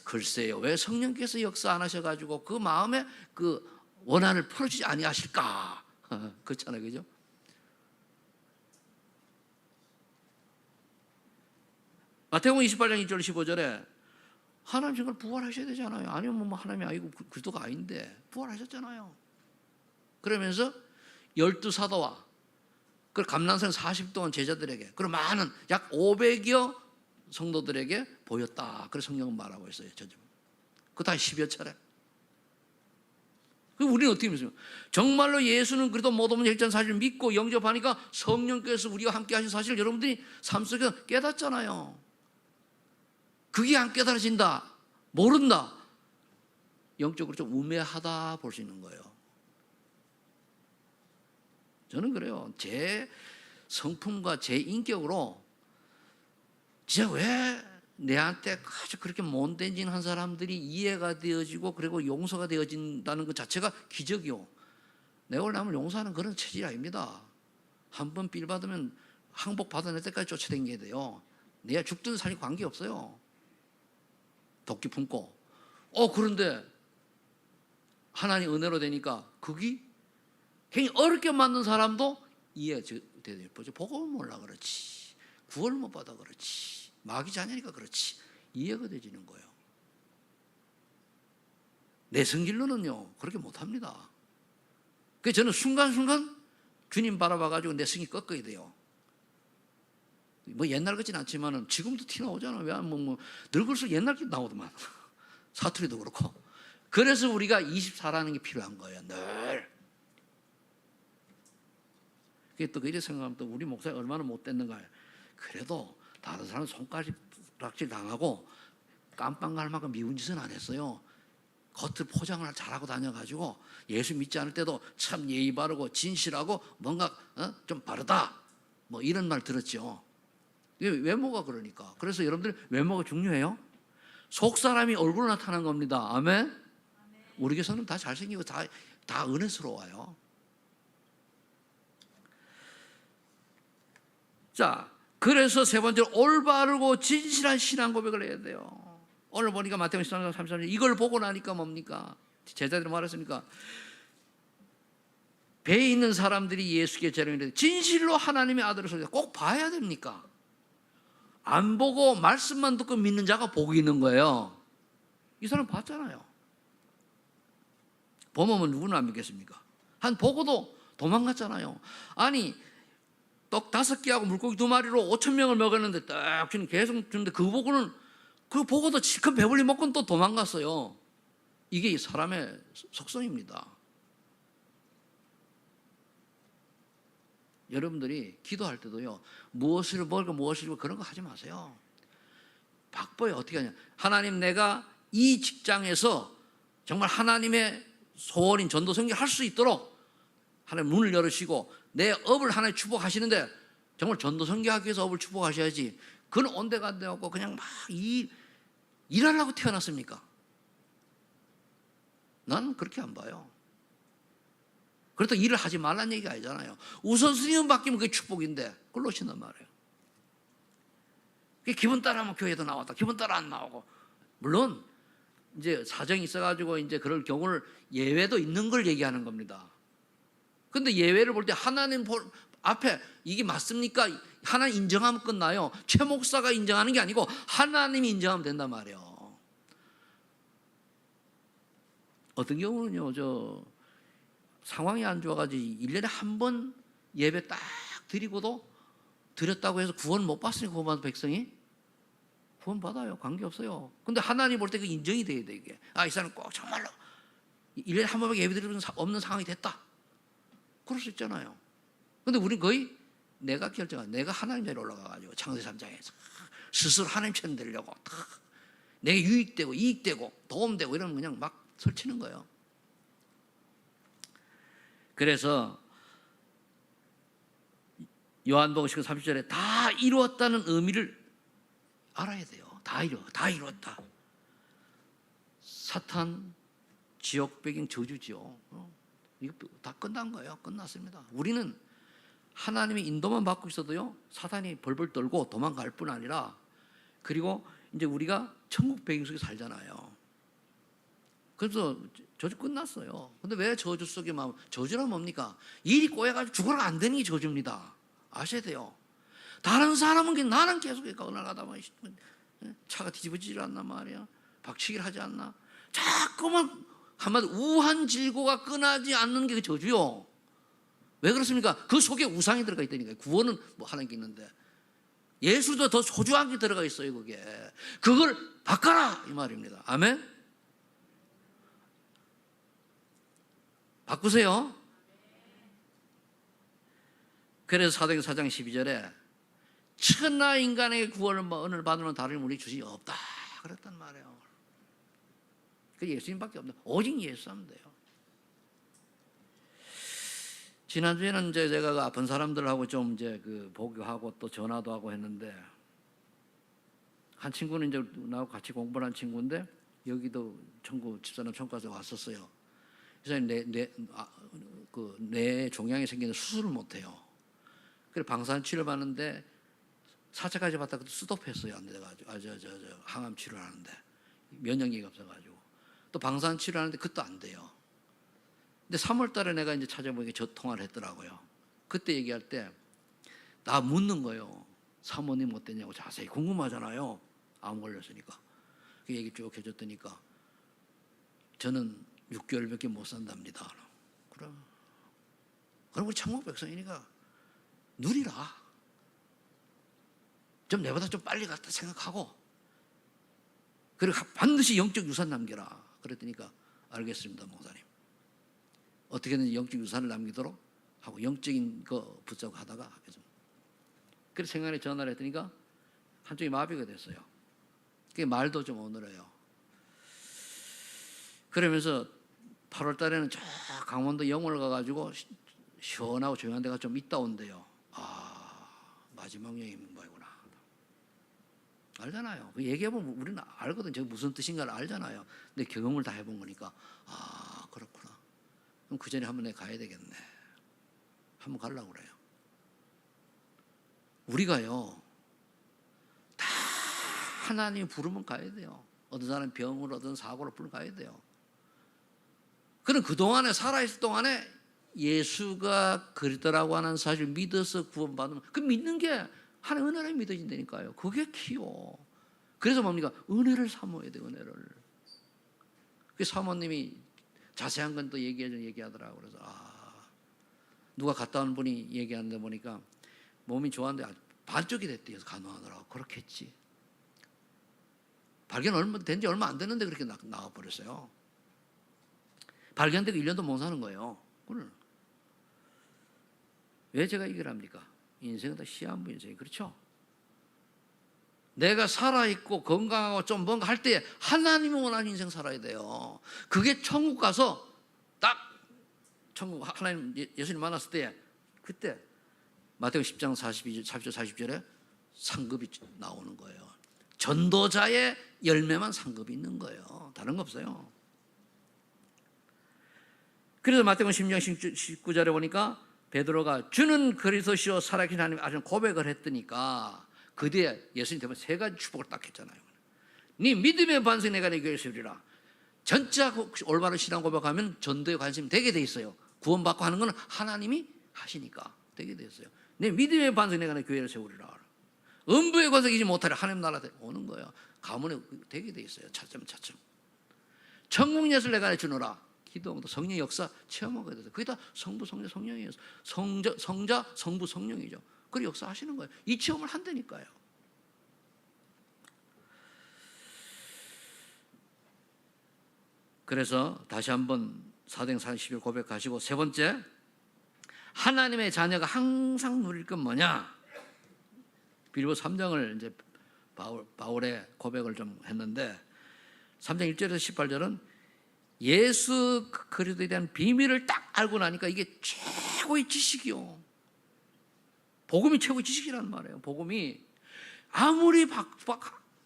글쎄요, 왜 성령께서 역사 안 하셔가지고 그 마음에 그 원한을 풀어주지 아니하실까? 그렇잖아요, 그죠? 마태복음 28장 2절 15절에 하나님 정말 부활하셔야 되잖아요. 아니면 하나님이 아니고 그리스도가 아닌데 부활하셨잖아요. 그러면서 12사도와 그 감난산 40일 동안 제자들에게 그리고 많은 약 500여 성도들에게 보였다. 그래서 성경은 말하고 있어요. 그 다 10여 차례. 그럼 우리는 어떻게 믿습니까? 정말로 예수는 그래도 못 오면 혈전 사실을 믿고 영접하니까 성령께서 우리와 함께 하신 사실을 여러분들이 삶 속에서 깨닫잖아요. 그게 안 깨달아진다, 모른다. 영적으로 좀 우매하다 볼 수 있는 거예요. 저는 그래요. 제 성품과 제 인격으로 진짜 왜 내한테 아주 그렇게 못된 짓 한 사람들이 이해가 되어지고 그리고 용서가 되어진다는 것 자체가 기적이요. 내가 남을 용서하는 그런 체질이 아닙니다. 한 번 빌 받으면 항복 받아낼 때까지 쫓아다녀야 돼요. 내가 죽든 살든 관계없어요. 도끼 품고. 그런데 하나님 은혜로 되니까 그게 굉장히 어렵게 만든 사람도 이해되요. 복음을 몰라 그렇지. 구원을 못 받아 그렇지. 마귀 자녀니까 그렇지. 이해가 되지는 거예요. 내 성질로는요 그렇게 못합니다. 그래서 저는 순간순간 주님 바라봐가지고 내 성이 꺾어야 돼요. 뭐 옛날 같진 않지만은 지금도 티 나오잖아. 왜 늙을수록 옛날 게 나오더만. 사투리도 그렇고. 그래서 우리가 24라는 게 필요한 거예요. 늘. 그게 또 이렇게 생각하면 또 우리 목사가 얼마나 못됐는가. 그래도 다른 사람 손가락질 당하고 깜빵 갈 만큼 미운 짓은 안 했어요. 겉을 포장을 잘하고 다녀가지고 예수 믿지 않을 때도 참 예의 바르고 진실하고 뭔가 좀 바르다. 뭐 이런 말 들었죠. 이게 외모가 그러니까. 그래서 여러분들 외모가 중요해요. 속 사람이 얼굴로 나타나는 겁니다. 아멘. 우리 교사는 다 잘생기고 다 은혜스러워요. 자, 그래서 세 번째로 올바르고 진실한 신앙 고백을 해야 돼요. 오늘 보니까 마태복음 13장 33절 이걸 보고 나니까 뭡니까? 제자들이 말했습니까? 배에 있는 사람들이 예수께 재롱이되 진실로 하나님의 아들을 소리다. 꼭 봐야 됩니까? 안 보고 말씀만 듣고 믿는 자가 복이 있는 거예요. 이 사람 봤잖아요. 보면 누구나 안 믿겠습니까? 한 보고도 도망갔잖아요. 아니 떡 5개하고 물고기 2마리로 5,000명을 먹였는데 딱 주님 계속 주는데 그 보고도 실컷 배불리 먹고는 또 도망갔어요. 이게 사람의 속성입니다. 여러분들이 기도할 때도요 무엇을 먹고 무엇을 입고 그런 거 하지 마세요. 바빠요. 어떻게 하냐. 하나님 내가 이 직장에서 정말 하나님의 소원인 전도 선교 할 수 있도록 하나님 문을 열으시고 내 업을 하나님 축복하시는데 정말 전도 선교하기 위해서 업을 축복하셔야지. 그건 온데간데 없고 그냥 막 일하려고 태어났습니까? 나는 그렇게 안 봐요. 그렇다고 일을 하지 말라는 얘기가 아니잖아요. 우선순위만 바뀌면 그게 축복인데 그걸 놓친단 말이에요. 기분 따라하면 교회도 나왔다. 기분 따라 안 나오고. 물론 이제 사정이 있어가지고 이제 그럴 경우를 예외도 있는 걸 얘기하는 겁니다. 근데 예외를 볼 때 하나님 앞에 이게 맞습니까? 하나님 인정하면 끝나요. 최 목사가 인정하는 게 아니고 하나님이 인정하면 된단 말이에요. 어떤 경우는요, 상황이 안 좋아가지고 1년에 한 번 예배 딱 드리고도 드렸다고 해서 구원 못 받으니까 구원받은 백성이 구원 받아요. 관계없어요. 근데 하나님 볼 때 그 인정이 돼야 돼. 이게 이 사람 꼭 정말로 1년에 한 번밖에 예배 드리는 없는 상황이 됐다. 그럴 수 있잖아요. 근데 우리는 거의 내가 결정한, 내가 하나님 자리에 올라가가지고 창세기 3장에서 스스로 하나님처럼 되려고 내게 유익되고 이익되고 도움되고 이러면 그냥 막 설치는 거예요. 그래서 요한복음 30절에 다 이루었다는 의미를 알아야 돼요. 다 이루었다. 사탄, 지옥 배경 저주죠. 이거 다 끝난 거예요. 끝났습니다. 우리는 하나님의 인도만 받고 있어도요, 사탄이 벌벌 떨고 도망갈 뿐 아니라, 그리고 이제 우리가 천국 배경 속에 살잖아요. 그래서 저주 끝났어요. 근데 왜 저주 속에 저주란 뭡니까? 일이 꼬여가지고 죽어라 안 되는 게 저주입니다. 아셔야 돼요. 다른 사람은 나는 계속 올라가다 보면 차가 뒤집어지질 않나 말이야. 박치기를 하지 않나. 자꾸만 한마디 우한 질고가 끊어지 않는 게 저주요. 왜 그렇습니까? 그 속에 우상이 들어가 있다니까요. 구원은 뭐 하는 게 있는데 예수도 더 소중한 게 들어가 있어요. 그걸 바꿔라 이 말입니다. 아멘. 바꾸세요. 그래서 사도행전 4장 12절에 천하 인간에게 구원을 받으면 다른 우리 주시 없다 그랬단 말이에요. 그 예수님밖에 없는, 오직 예수 하면 돼요. 지난주에는 이제 제가 그 아픈 사람들하고 좀 이제 그 보교하고 또 전화도 하고 했는데, 한 친구는 이제 나하고 같이 공부를 한 친구인데 여기도 청구 집사람 청구에서 왔었어요. 그래서 뇌 종양이 생기는 수술을 못 해요. 그래 방사선 치료 받는데 4차까지 받다가 스톱했어요. 안 돼가지고 항암 치료를 하는데 면역력이 없어가지고 또 방사선 치료하는데 그것도 안 돼요. 근데 3월달에 내가 이제 찾아보니까 저 통화를 했더라고요. 그때 얘기할 때 나 묻는 거예요. 사모님 어땠냐고 자세히 궁금하잖아요. 암 걸렸으니까. 그 얘기 쭉 해줬더니까 저는 6개월밖에 못 산답니다. 그럼 우리 천국 백성이니까 누리라. 좀 내보다 좀 빨리 갔다 생각하고 그리고 반드시 영적 유산 남겨라. 그랬더니까 알겠습니다, 목사님. 어떻게든 영적 유산을 남기도록 하고 영적인 거 붙잡고 하다가 하겠습니다. 그래서 생각에 전화를 했더니까 한쪽이 마비가 됐어요. 그게 말도 좀 어눌해요. 그러면서 8월 달에는 저 강원도 영월 가가지고 시원하고 조용한 데가 좀 있다 온대요. 마지막 여행인 거구나. 알잖아요. 얘기해보면 우리는 알거든. 저게 무슨 뜻인가를 알잖아요. 근데 경험을 다 해본 거니까 그렇구나. 그럼 그 전에 한번 내가 가야 되겠네. 한번 가려고 그래요. 우리가요 다 하나님 부르면 가야 돼요. 어떤 사람은 병으로 어떤 사고로 부르면 가야 돼요. 그럼 그동안에 살아있을 동안에 예수가 그리스도라고 하는 사실을 믿어서 구원받으면 그 믿는 게 하나님 은혜를 믿어진다니까요. 그게 키요. 그래서 뭡니까? 은혜를 사모해야 돼요. 은혜를. 그 사모님이 자세한 건 또 얘기하더라고요. 그래서 누가 갔다 온 분이 얘기하는데 보니까 몸이 좋았는데 반쪽이 됐대요. 간호하느라고. 그렇겠지. 발견 된 지 얼마 안 됐는데 그렇게 나와버렸어요. 발견되고 1년도 못 사는 거예요. 왜 제가 이걸 합니까? 인생은 다 시한부 인생이 그렇죠? 내가 살아있고 건강하고 좀 뭔가 할 때 하나님이 원하는 인생 살아야 돼요. 그게 천국 가서 딱 천국 하나님 예수님 만났을 때 그때 마태복음 10장 40절 40절에 상급이 나오는 거예요. 전도자의 열매만 상급이 있는 거예요. 다른 거 없어요. 그래서 마태복음 10장 19절에 보니까 베드로가 주는 그리스도시요 살아계신 하나님 아시는 고백을 했더니까 그 뒤에 예수님 때문에 세 가지 축복을 딱 했잖아요. 네 믿음의 반석이 내가 내 교회에 세우리라. 전자 올바른 신앙 고백하면 전도에 관심이 되게 돼 있어요. 구원받고 하는 건 하나님이 하시니까 되게 돼 있어요. 내 믿음의 반석이 내가 내 교회를 세우리라. 음부의 권세가 이지 못하리라. 하나님 나라 오는 거예요. 가문에 되게 돼 있어요. 차츰 천국 예수를 내가 주노라. 기도도 성령 역사 체험하게 돼서 그게 다 성부 성자 성령이에요. 성자 성부 성령이죠. 그리고 역사하시는 거예요. 이 체험을 한다니까요. 그래서 다시 한번 사도행전 11 고백하시고 세 번째 하나님의 자녀가 항상 누릴 건 뭐냐? 빌립보 3장을 이제 바울의 고백을 좀 했는데 3장 1절에서 18절은 예수 그리스도에 대한 비밀을 딱 알고 나니까 이게 최고의 지식이요. 복음이 최고의 지식이란 말이에요. 복음이 아무리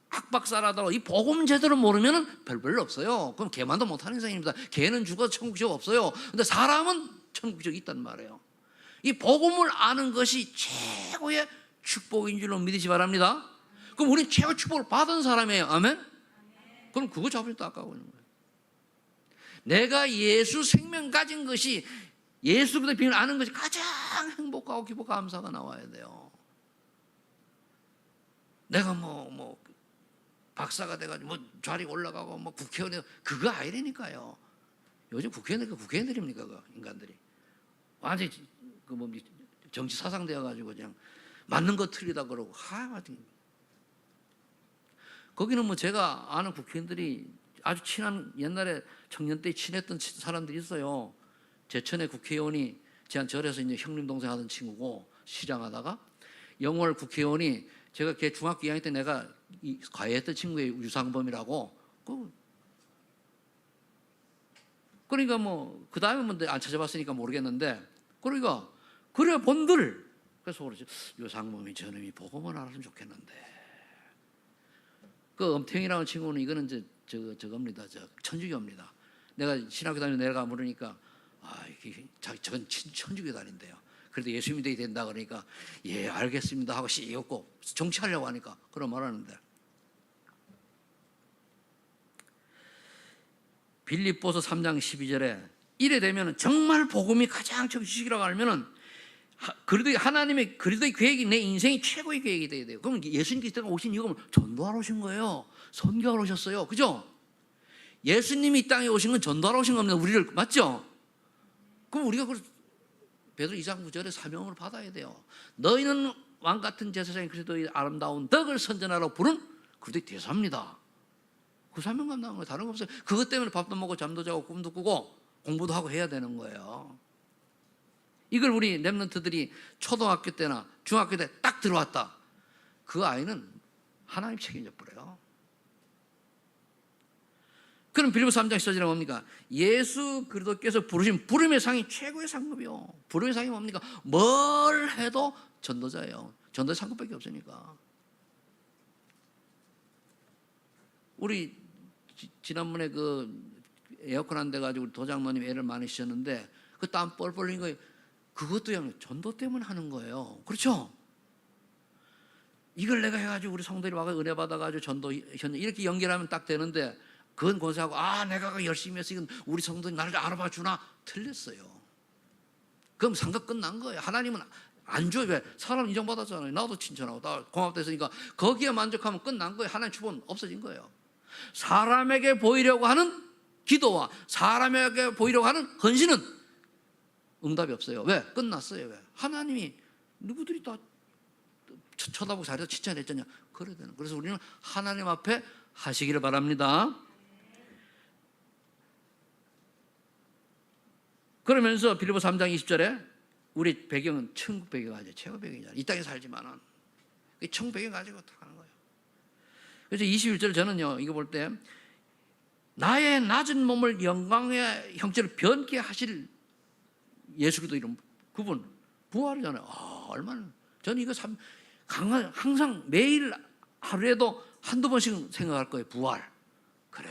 학박사라도 이 복음 제대로 모르면 별로 없어요. 그럼 개만도 못하는 인생입니다. 개는 죽어서 천국지옥 없어요. 근데 사람은 천국지옥이 있단 말이에요. 이 복음을 아는 것이 최고의 축복인 줄로 믿으시 바랍니다. 그럼 우리는 최고의 축복을 받은 사람이에요. 아멘? 그럼 그거 잡으면 또 아까워 있는 거예요. 내가 예수 생명 가진 것이 예수보다 비밀을 아는 것이 가장 행복하고 기쁘고 감사가 나와야 돼요. 내가 뭐 박사가 돼가지고 뭐 자리 올라가고 뭐 국회의원이 그거 아니라니까요. 요즘 국회의원들입니까 그 인간들이 완전히 정치 사상 되어가지고 그냥 맞는 거 틀리다 그러고 거기는 뭐 제가 아는 국회의원들이 아주 친한 옛날에 청년 때 친했던 사람들이 있어요. 제천의 국회의원이 제한 절에서 이제 형님 동생 하던 친구고 시장하다가 영월 국회의원이 제가 걔 중학교 2학년 때 내가 과외했던 친구의 유상범이라고 그러니까 뭐 그 다음에 뭐 안 찾아봤으니까 모르겠는데, 그러니까 그래 본들. 그래서 그러지, 요상범이 저놈이 복음을 알았으면 좋겠는데. 그 엄태웅이라는 친구는 이거는 이제 저겁니다. 천주교입니다. 내가 신학교 다니면서 내려가 물으니까 저건 천주교 다닌대요. 그래도 예수 믿어야 된다 그러니까 예 알겠습니다 하고 씌었고 정치하려고 하니까 그런 말하는데, 빌립보서 3장 12절에 이래 되면은 정말 복음이 가장 주식이라고 알면은 그래도 하나님의 그리스도의 계획이 내 인생이 최고의 계획이 돼야 돼요. 그럼 예수님께서 오신 이유가 전도하러 오신 거예요. 선교하러 오셨어요. 그죠? 예수님이 이 땅에 오신 건 전도하러 오신 겁니다. 우리를, 맞죠? 그럼 우리가 베드로 2장 9절에 사명을 받아야 돼요. 너희는 왕같은 제사장이 그리스도의 아름다운 덕을 선전하러 부른 그리스도의 대사입니다. 그 사명 감당하는 거 다른 거 없어요. 그것 때문에 밥도 먹고 잠도 자고 꿈도 꾸고 공부도 하고 해야 되는 거예요. 이걸 우리 랩런트들이 초등학교 때나 중학교 때 딱 들어왔다. 그 아이는 하나님 책임져 버려요. 그럼 빌립보서 3장 14절에 뭡니까? 예수 그리스도께서 부르신 부름의 상이 최고의 상급이요. 부름의 상이 뭡니까? 뭘 해도 전도자예요. 전도자 상급밖에 없으니까. 우리 지난번에 그 에어컨 안 돼가지고 도장모님 애를 많이 씻었는데 그 땀 뻘뻘 흘린 거 그것도 그냥 전도 때문에 하는 거예요. 그렇죠? 이걸 내가 해가지고 우리 성도들이 와서 은혜 받아가지고 전도 이렇게 연결하면 딱 되는데, 그건 권세하고 내가 열심히 해서 이건 우리 성도들이 나를 알아봐 주나? 틀렸어요. 그럼 상급 끝난 거예요. 하나님은 안 줘요. 왜? 사람 인정받았잖아요. 나도 칭찬하고 나 고맙다 했으니까 거기에 만족하면 끝난 거예요. 하나님 축복은 없어진 거예요. 사람에게 보이려고 하는 기도와 사람에게 보이려고 하는 헌신은 응답이 없어요. 왜? 끝났어요. 왜? 하나님이 누구들이 다 쳐다보고 잘해서 칭찬했잖냐. 그래야 되는. 그래서 우리는 하나님 앞에 하시기를 바랍니다. 그러면서 빌립보서 3장 20절에 우리 배경은 천국 배경 아니에요. 최고 배경이잖아요. 이 땅에 살지만은 천국 배경 가지고 하는 거예요. 그래서 21절 저는요 이거 볼 때 나의 낮은 몸을 영광의 형체로 변케 하실 예수 그리스도 이름 그분 부활이잖아요. 얼마나 저는 이거 항상 매일 하루에도 한두 번씩 생각할 거예요. 부활. 그래.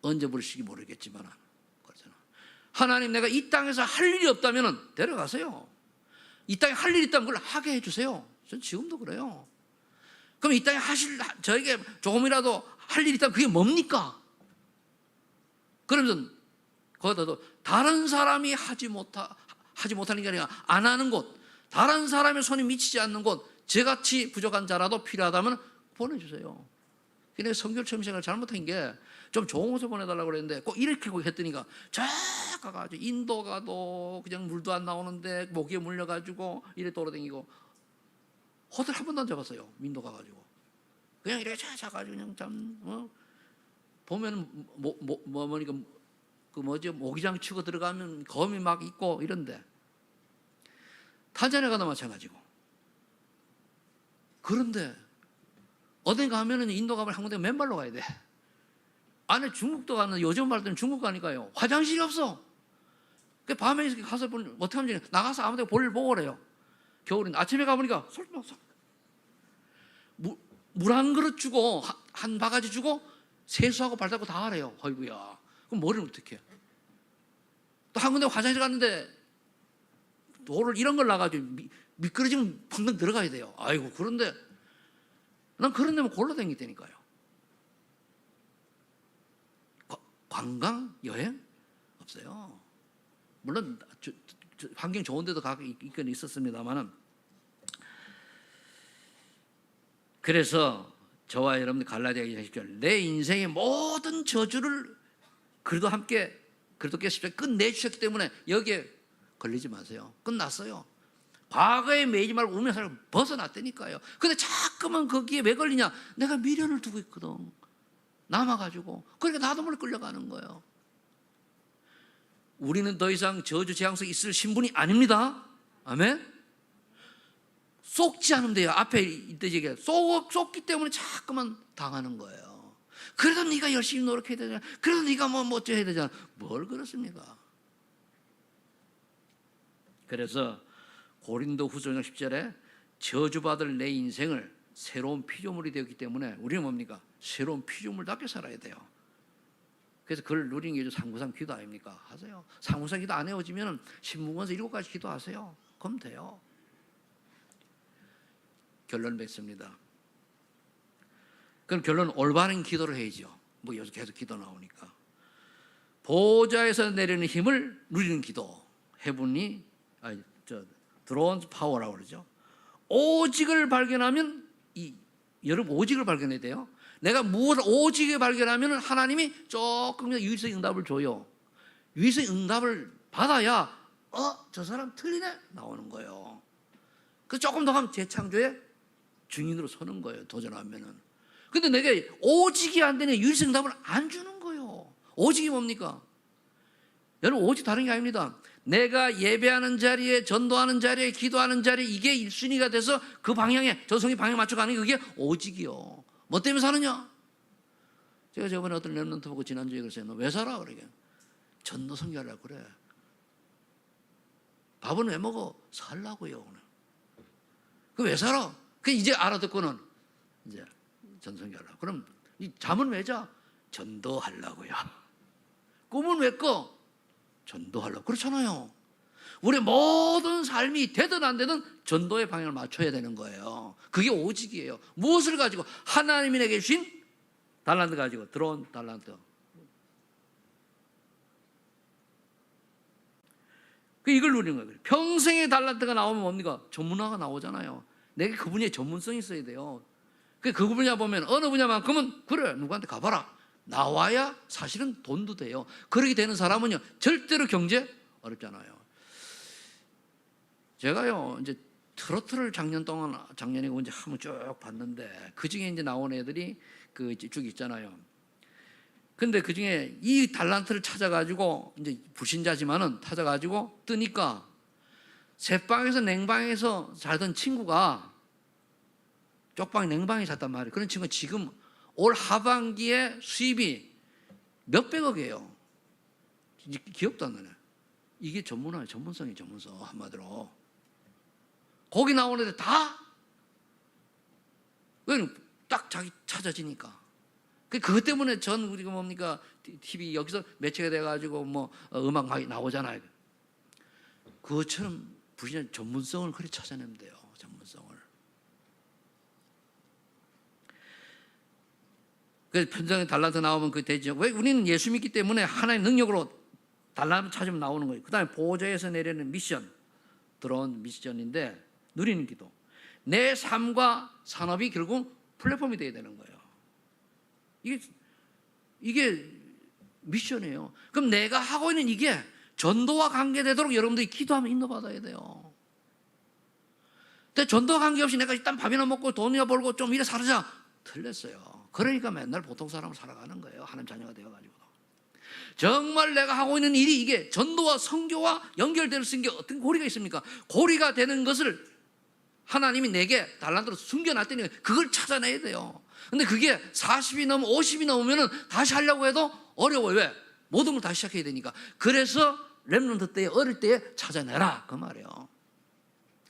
언제 부르실지 모르겠지만 그렇잖아. 하나님 내가 이 땅에서 할 일이 없다면 데려가세요. 이 땅에 할 일이 있다면 그걸 하게 해주세요. 전 지금도 그래요. 그럼 이 땅에 저에게 조금이라도 할 일이 있다면 그게 뭡니까? 그러면서 거기다도 다른 사람이 하지 못하는 게 아니라 안 하는 곳, 다른 사람의 손이 미치지 않는 곳, 저같이 부족한 자라도 필요하다면 보내주세요. 그러니까 선교를 처음 시작을 잘못한 게 좀 좋은 곳에 보내달라고 그랬는데 꼭 이렇게 했더니까 쫙 가가지고 인도 가도 그냥 물도 안 나오는데 모기에 물려가지고 이래 돌아다니고 호텔 한 번도 안 잡았어요. 민도 가가지고 그냥 이렇게 쫙 가가지고 그냥 보면 뭐니까 모기장 치고 들어가면 거미 막 있고 이런데, 탄자니아 가도 마찬가지고. 그런데 어딘가 하면은 인도 가면 한 군데 맨발로 가야 돼. 안에 중국도 가는, 요즘 말들은 중국 가니까요 화장실이 없어. 그 밤에 가서 보면 어떻게 하면 나가서 아무데나 볼일 보고 그래요. 겨울인데 아침에 가보니까 물 한 그릇 주고 한 바가지 주고 세수하고 발 닦고 다 하래요. 아이고야. 그럼 머리는 어떻게 해? 또 한 군데 화장실 갔는데 돌을 이런 걸 놔가지고 미끄러지면 방금 들어가야 돼요. 아이고. 그런데 난 그런 데만 골로 다니다니까요. 관광 여행 없어요. 물론 환경 좋은 데도 있긴 있었습니다만은. 그래서 저와 여러분들 갈라디아 10절 내 인생의 모든 저주를 그리스도께서 끝내주셨기 때문에 여기에 걸리지 마세요. 끝났어요. 과거에 매이지 말고 우리의 삶을 벗어났다니까요. 근데 자꾸만 거기에 왜 걸리냐? 내가 미련을 두고 있거든. 남아가지고. 그러니까 나도 몰래 끌려가는 거예요. 우리는 더 이상 저주 재앙 속에 있을 신분이 아닙니다. 아멘? 쏟지 않으면 돼요. 앞에 이때 얘기해. 쏟기 때문에 자꾸만 당하는 거예요. 그래도 네가 열심히 노력해야 되잖아. 그래도 네가 뭐 어쩌야 되잖아. 뭘 그렇습니까? 그래서 고린도 후서 10절에 저주받을 내 인생을 새로운 피조물이 되었기 때문에 우리는 뭡니까? 새로운 피조물답게 살아야 돼요. 그래서 그걸 누리는 게 상구상 기도 아닙니까? 하세요. 상구상 기도 안 해오지면 신문권서 7가지 기도하세요. 그럼 돼요. 결론 맺습니다. 그럼 결론은 올바른 기도를 해야죠. 뭐 여기서 계속 기도 나오니까. 보좌에서 내리는 힘을 누리는 기도. 드론 파워라고 그러죠. 오직을 발견하면 여러분 오직을 발견해야 돼요. 내가 무엇을 오직을 발견하면 하나님이 조금 유일성 응답을 줘요. 유일성 응답을 받아야 저 사람 틀리네 나오는 거예요. 그 조금 더 하면 재창조의 증인으로 서는 거예요. 도전하면은. 근데 내게 오직이 안 되는 유일성 응답을 안 주는 거예요. 오직이 뭡니까? 여러분 오직 다른 게 아닙니다. 내가 예배하는 자리에, 전도하는 자리에, 기도하는 자리에 이게 1순위가 돼서 그 방향에, 전성이 방향 맞춰가는 게 그게 오직이요. 뭐 때문에 사느냐? 제가 저번에 어떤 랩런트 보고 지난주에 그랬어요. 너 왜 살아? 그러게. 전도 선교하려고 그래. 밥은 왜 먹어? 살라고요. 그 왜 살아? 그 이제 알아듣고는 이제 전선교하려고. 그럼 이 잠은 왜 자? 전도하려고요. 꿈은 왜 꿔? 전도하려고. 그렇잖아요. 우리 모든 삶이 되든 안 되든 전도의 방향을 맞춰야 되는 거예요. 그게 오직이에요. 무엇을 가지고? 하나님이 내게 주신 달란트 가지고 들어온 달란트. 이걸 누리는 거예요. 평생의 달란트가 나오면 뭡니까? 전문화가 나오잖아요. 내게 그 분야에 전문성이 있어야 돼요. 그 분야 보면 어느 분야만큼은 그래 누구한테 가봐라. 나와야 사실은 돈도 돼요. 그렇게 되는 사람은요 절대로 경제 어렵잖아요. 제가요 이제 트로트를 작년에 이제 한번 쭉 봤는데 그 중에 이제 나온 애들이 그 쭉 있잖아요. 근데 그 중에 이 달란트를 찾아가지고 이제 불신자지만은 찾아가지고 뜨니까 새방에서 냉방에서 살던 친구가 쪽방 냉방에 잤단 말이에요. 그런 친구가 지금 올 하반기에 수입이 몇백억이에요. 기억도 안 나네. 이게 전문화예요. 전문성 한마디로. 거기 나오는 애들 다 딱 자기 찾아지니까. 그것 때문에 우리가 뭡니까 TV 여기서 매체가 돼가지고 뭐 음악 많이 나오잖아요. 그것처럼 부신의 전문성을 그렇게 찾아내면 돼요. 전문성을. 그래서 편성의 달란트 나오면 그게 되죠. 왜? 우리는 예수 믿기 때문에 하나의 능력으로 달란트 찾으면 나오는 거예요. 그 다음에 보좌에서 내리는 미션, 들어온 미션인데 누리는 기도. 내 삶과 산업이 결국 플랫폼이 돼야 되는 거예요. 이게 미션이에요. 그럼 내가 하고 있는 이게 전도와 관계되도록 여러분들이 기도하면 인도받아야 돼요. 근데 전도와 관계없이 내가 일단 밥이나 먹고 돈이나 벌고 좀 이래 살자. 틀렸어요. 그러니까 맨날 보통 사람을 살아가는 거예요. 하나님 자녀가 되어가지고. 정말 내가 하고 있는 일이 이게 전도와 선교와 연결될 수 있는 게 어떤 고리가 있습니까? 고리가 되는 것을 하나님이 내게 달란트로 숨겨놨다니 그걸 찾아내야 돼요. 근데 그게 40이 넘으면 50이 넘으면 다시 하려고 해도 어려워요. 왜? 모든 걸 다시 시작해야 되니까. 그래서 렘넌트 때 어릴 때에 찾아내라 그 말이에요.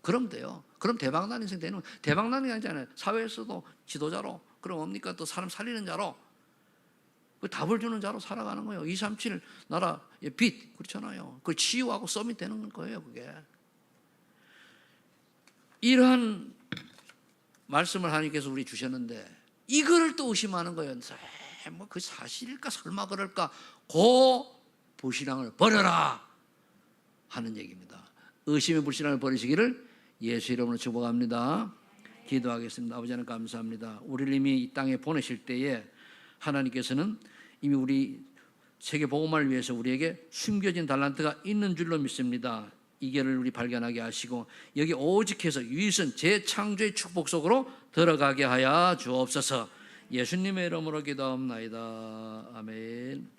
그럼 돼요. 그럼 대박난 인생 되는 거예요. 대박나는 게 아니잖아요. 사회에서도 지도자로, 그럼 뭡니까 또 사람 살리는 자로, 그 답을 주는 자로 살아가는 거예요. 237 나라의 빛 그렇잖아요. 그걸 치유하고 서밋 되는 거예요. 그게 이러한 말씀을 하나님께서 우리 주셨는데 이거를 또 의심하는 거예요. 뭐 그 사실일까 설마 그럴까? 고 불신앙을 버려라 하는 얘기입니다. 의심의 불신앙을 버리시기를 예수 이름으로 축복합니다. 기도하겠습니다. 아버지 하나님 감사합니다. 우리를 이미 이 땅에 보내실 때에 하나님께서는 이미 우리 세계 복음화를 위해서 우리에게 숨겨진 달란트가 있는 줄로 믿습니다. 이 길을 우리 발견하게 하시고 여기 오직해서 유일선 재창조의 축복 속으로 들어가게 하여 주옵소서. 예수님의 이름으로 기도합니다. 아멘.